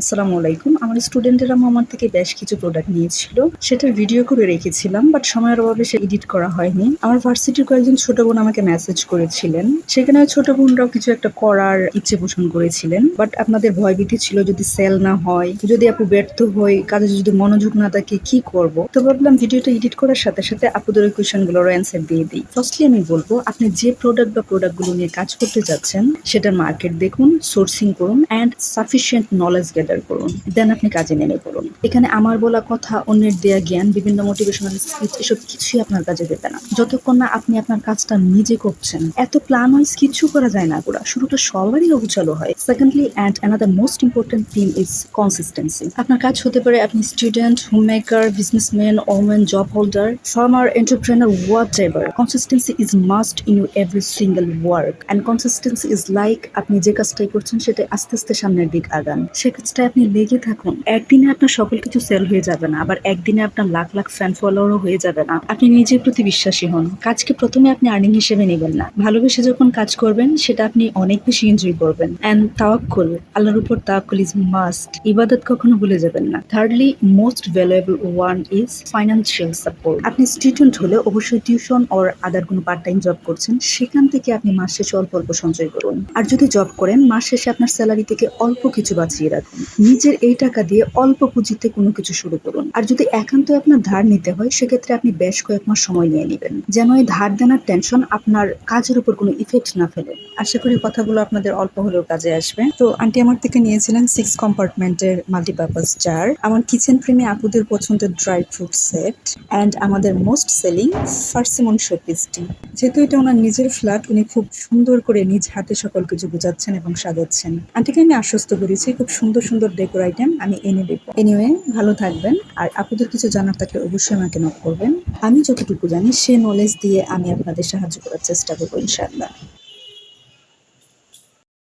আসসালামু আলাইকুম। আমার স্টুডেন্টেরা আমার থেকে বেশ কিছু প্রোডাক্ট নিয়েছিল। সেটার ভিডিও করে রেখেছিলাম, বাট সময়ের অভাবে সে এডিট করা হয়নি। আমার ভার্সিটির কয়েকজন ছোট বোন আমাকে মেসেজ করেছিলেন। সেখানে ছোট বোনরাও কিছু একটা করার ইচ্ছে পোষণ করেছিলেন, বাট আপনাদের ভয়ভীতি ছিল যদি সেল না হয়, যদি আপু ব্যর্থ হই, কাজে যদি মনোযোগ না থাকে কি করব। তো ভাবলাম ভিডিওটা এডিট করার সাথে সাথে আপুদের ওই কোয়েশ্চেনগুলোর অ্যান্সার দিয়ে দিই। ফার্স্টলি আমি বলবো, আপনি যে প্রোডাক্টগুলো নিয়ে কাজ করতে যাচ্ছেন সেটার মার্কেট দেখুন, সোর্সিং করুন অ্যান্ড সাফিসিয়েন্ট নলেজ গ্যাদার করুন, দেন আপনি কাজে নেমে পড়ুন। এখানে আমার বলা কথা, অন্যের দেয়া জ্ঞান, বিভিন্ন মোটিভেশনাল স্পিচ, এসব কিছুই আপনার কাজে দেবে না যতক্ষণ না আপনি আপনার কাজটা নিজে করছেন। এত প্ল্যান ওয়াইজ কিছু করা যায় না পুরা, শুরুটা সবারই অগুচালো হয়। Secondly and another most important theme is consistency. আপনার কাজ হতে পারে আপনি student, homemaker, businessman, women, job holder, farmer, entrepreneur, what ever. Consistency is must in your every single work, and consistency is like আপনি যে কাজটাই করছেন সেটা আস্তে আস্তে সামনের দিক আগান, সে কাজটায় আপনি লেগে থাকুন। একদিনে আপনার সকল কিছু সেল হয়ে যাবে না, আবার একদিনে আপনার লাখ লাখ ফ্যান ফলোয়ারও হয়ে যাবে না। আপনি নিজের প্রতি বিশ্বাসী হন। কাজকে প্রথমে আপনি আর্নিং হিসেবে নেবেন না, ভালোবেসে যখন কাজ করবেন সেটা আপনি অনেক বেশি এনজয় করবেন। অ্যান্ড তাওয়াক্কুল, আল্লাহর উপর তাওয়াক্কুল ইজ মাস্ট। ইবাদত কখনো ভুলে যাবেন না। Thirdly, most valuable one is financial support. আপনি স্টুডেন্ট হলে অবশ্যই টিউশন অর আদার কোনো পার্ট টাইম জব করছেন, সেখান থেকে আপনি মাস শেষে অল্প অল্প সঞ্চয় করুন। আর যদি জব করেন, মাস শেষে আপনার স্যালারি থেকে অল্প কিছু বাঁচিয়ে রাখুন। নিজের এই টাকা দিয়ে অল্প পুঁজিতে কোনো কিছু শুরু করুন। আর যদি একান্ত আপনার ধার নিতে হয়, সেক্ষেত্রে আপনি বেশ কয়েক মাস সময় নিয়ে নেবেন, যেন এই ধার দেনার টেনশন আপনার কাজের উপর কোনো ইফেক্ট না ফেলে। আশা করি কথাগুলো আপনাদের অল্প হলেও কাজে আসবে। তো আন্টি আমার থেকে নিয়েছিলেন 6 কম্পার্টমেন্টের মাল্টিপারপাস জার, আমার কিচেন প্রেমী আপুদের পছন্দের ড্রাই ফ্রুট সেট, অ্যান্ড আমাদের মোস্ট সেলিং পার্সিমন শোপিস টি। যেহেতু এটা ওনার নিজের ফ্ল্যাট, উনি খুব সুন্দর করে নিজ হাতে সকল কিছু গুজাচ্ছেন এবং সাজাচ্ছেন। আন্টিকে আমি আশ্বস্ত করেছি খুব সুন্দর সুন্দর ডেকোর আইটেম আমি এনে দেবো। এনিওয়ে, ভালো থাকবেন। আর আপুদের কিছু জানার থাকলে অবশ্যই আমাকে নক করবেন। আমি যতটুকু জানি সে নলেজ দিয়ে আমি আপনাদের সাহায্য করার চেষ্টা করবো ইনশাআল্লাহ।